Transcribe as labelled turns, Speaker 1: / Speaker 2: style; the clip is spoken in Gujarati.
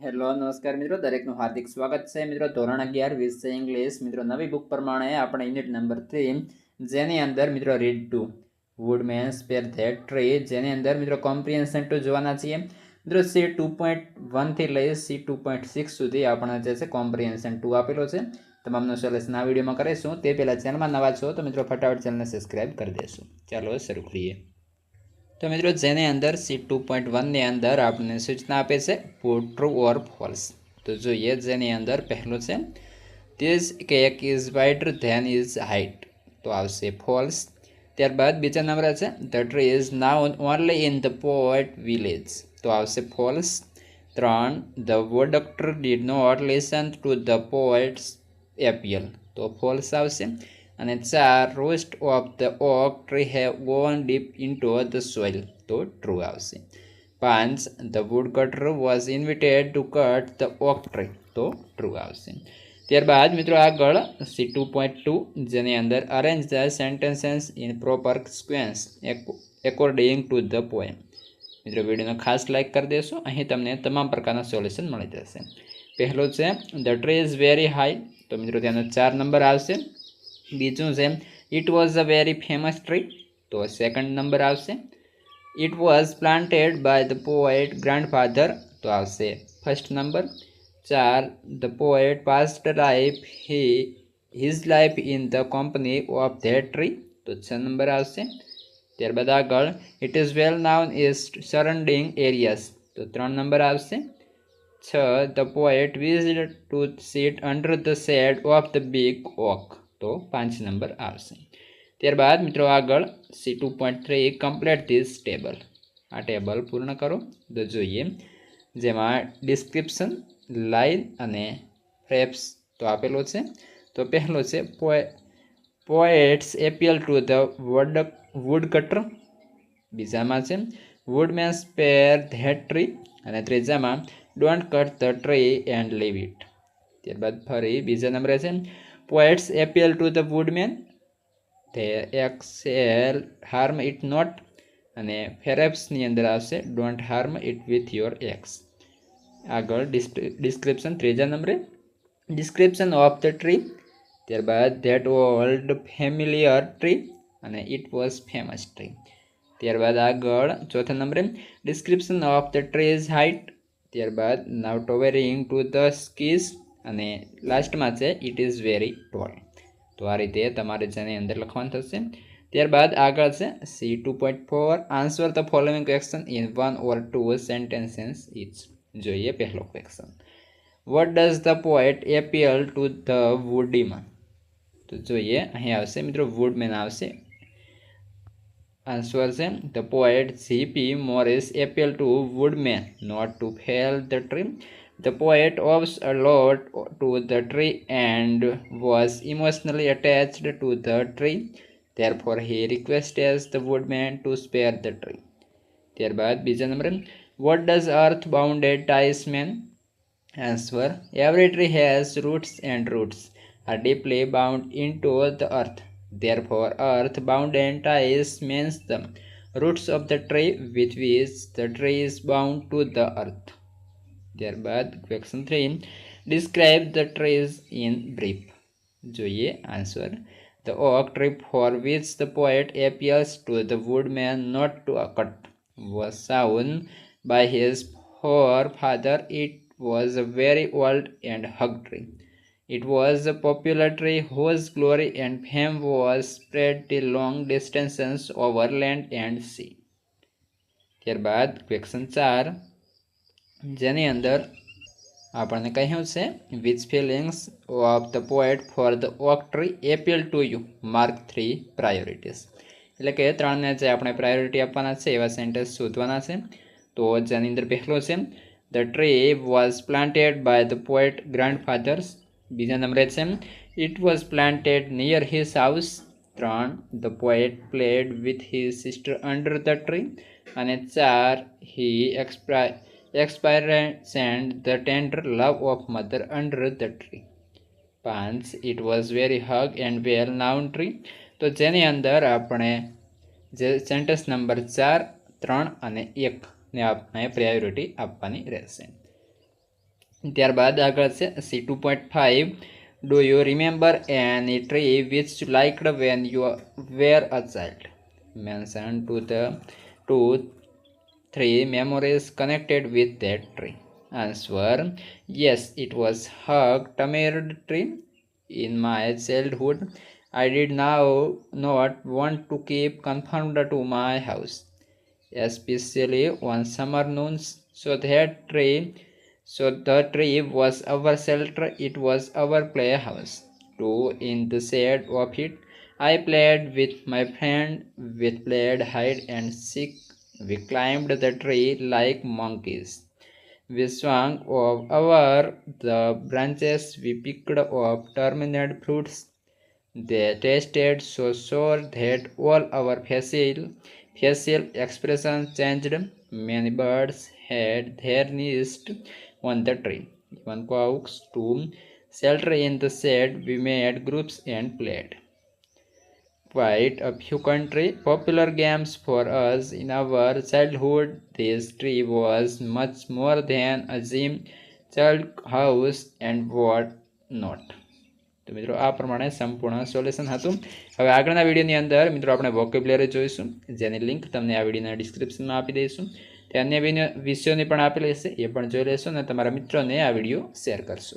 Speaker 1: હેલો નમસ્કાર મિત્રો, દરેકનું હાર્દિક સ્વાગત છે મિત્રો. ધોરણ 11 વિષય ઇંગ્લિશ મિત્રો. નવી બુક પ્રમાણે આપણે યુનિટ નંબર 3 જેની અંદર મિત્રો read to woodman spare that tree, જેની અંદર મિત્રો કોમ્પ્રિહેન્શન 2 જોવાના છીએ મિત્રો. C2.1 થી લઈ C2.6 સુધી આપણે જે છે કોમ્પ્રિહેન્શન 2 આપેલો છે. તમામનું સોલ્યુશન આ વિડીયોમાં કરીશું. તે પહેલાં ચેનલમાં નવા છો તો મિત્રો ફટાફટ ચેનલને સબસ્ક્રાઈબ કરી દેશું. ચાલો શરૂ કરીએ. તો મિત્રો જેની અંદર C2.1ની અંદર આપણને સૂચના આપે છે પુટ ટ્રુ ઓર ફોલ્સ. તો જોઈએ જેની અંદર પહેલું છે this cake is wider than is height, તો આવશે ફોલ્સ. ત્યારબાદ બીજા નંબર છે the tree is known only in the poet village, તો આવશે false. 3 the wood doctor did not listen to the poets appeal, તો ફોલ્સ આવશે. અને 4 roots of the oak tree have gone deep into the soil, તો ટ્રુ આવશે. 5 the wood cutter was invited to cut the oak tree, તો ટ્રુ આવશે. ત્યારબાદ મિત્રો આગળ C2.2 જેની અંદર arrange the sentences in proper sequence according to the poem. મિત્રો વિડીયોને ખાસ લાઇક કરી દેશો. અહીં તમને તમામ પ્રકારના સોલ્યુશન મળી જશે. પહેલું છે the tree is very high, તો મિત્રો તેનો 4 નંબર આવશે. બીજું છે it was a very famous tree, તો સેકન્ડ નંબર આવશે. It was planted by the poet grandfather, તો આવશે first number. 4 the poet passed his life in the company of that tree, તો 6 નંબર આવશે. ત્યારબાદ આગળ it is well known is surrounding areas, તો 3 નંબર આવશે. 6 the poet વિઝડ to sit under the shade of the big oak, તો 5 નંબર આવશે. ત્યારબાદ મિત્રો આગળ C2.3 કમ્પ્લીટ ધીસ ટેબલ, આ ટેબલ પૂર્ણ કરો. તો જોઈએ જેમાં ડિસ્ક્રિપ્શન, લાઇન અને ફ્રેપ્સ તો આપેલો છે. તો પહેલો છે poets appeal to the wood cutter, બીજામાં છે વુડમેન સ્પેર ધેટ ટ્રી, અને ત્રીજામાં don't cut the tree and leave it. ત્યારબાદ ફરી બીજા નંબરે છે poets appeal to the woodman thy axe'll harm it not, અને ફેરેપ્સની અંદર આવશે don't harm it with your axe. આગળ ડિસ્ક્રિપ્શન ત્રીજા નંબરે ડિસ્ક્રિપ્શન ઓફ ધ ટ્રી, ત્યારબાદ ધેટ ઓલ્ડ ફેમિલિયર ટ્રી, અને ઇટ વોઝ ફેમસ ટ્રી. ત્યારબાદ આગળ ચોથા નંબરે description of the trees height, ત્યારબાદ નાવ ટોવેરિંગ ટુ ધ સ્કીઝ, અને લાસ્ટમાં છે ઇટ ઇઝ વેરી ટોલ. તો આ રીતે તમારે જેની અંદર લખવાનું થશે. ત્યારબાદ આગળ છે C2.4 answer the following question in 1 or 2 sentences each. જોઈએ પહેલો question what does the poet appeal to the વુડીમાં. તો જોઈએ અહીં આવશે મિત્રો વુડમેન આવશે. આન્સર છે the poet G.P. Morris appeal to woodman not to fell the tree. The poet owes a lot to the tree and was emotionally attached to the tree. Therefore, he requested the woodman to spare the tree. ત્યારબાદ બીજા નંબરે what does earth bounded ties mean? Answer every tree has roots and roots are deeply bound into the earth. Therefore, earth bounded ties means the roots of the tree with which the tree is bound to the earth. ત્યારબાદ question 3 describe the trees in brief. જોઈએ answer the oak tree for which the poet appeals to the woodman not to cut was sown by his forefather. It was a very old and hug tree. It was a popular tree whose glory and fame was spread till long distances over land and sea. ત્યારબાદ ક્વેશ્ચન 4 જેની અંદર આપણને કહ્યું છે which feelings of the poet for the oak tree appeal to you, mark 3 priorities. એટલે કે 3ને જે આપણે પ્રાયોરિટી આપવાના છે એવા સેન્ટેન્સ શોધવાના છે. તો જેની અંદર પહેલો છે the tree was planted by the poet grandfathers. બીજા નંબરે છે it was planted near his house. 3 the poet played with his sister under the tree, અને 4 હી experienced the tender love of mother under the tree. 5 it was very hug and well known tree. તો જેની અંદર આપણે જે સેન્ટેન્સ નંબર 4, 3 અને 1 ને આપણે પ્રાયોરિટી આપવાની રહેશે. ત્યારબાદ આગળ છે C2.5 do you remember any tree which you liked when you were a child mention to 3 memories connected with that tree. Answer: yes, it was hug tamarind tree. In my childhood, I did now not want to keep confined to my house, especially on summer noons. So the tree was our shelter. It was our playhouse. Too, in the shade of it, I played with my friend. We played hide and seek. We climbed the tree like monkeys. We swung over the branches. We picked up terminate fruits. They tasted so sour that all our facial expressions changed. Many birds had their nest on the tree. Even cocks too. Shelter in the shade, we made groups and played. Quite a few popular games for us in our childhood. This tree was much more than a gym, child house and what not. તો મિત્રો આ પ્રમાણે સંપૂર્ણ સોલ્યુશન હતું. હવે આગળના વિડીયોની અંદર મિત્રો આપણે વોકેબ્યુલરી જોઈશું, જેની લિંક તમને આ વિડીયોના ડિસ્ક્રિપ્શનમાં આપી દઈશું. તે અન્ય વિષયોની પણ આપેલી હશે, એ પણ જોઈ લેશો અને તમારા મિત્રોને આ વિડીયો શેર કરશો.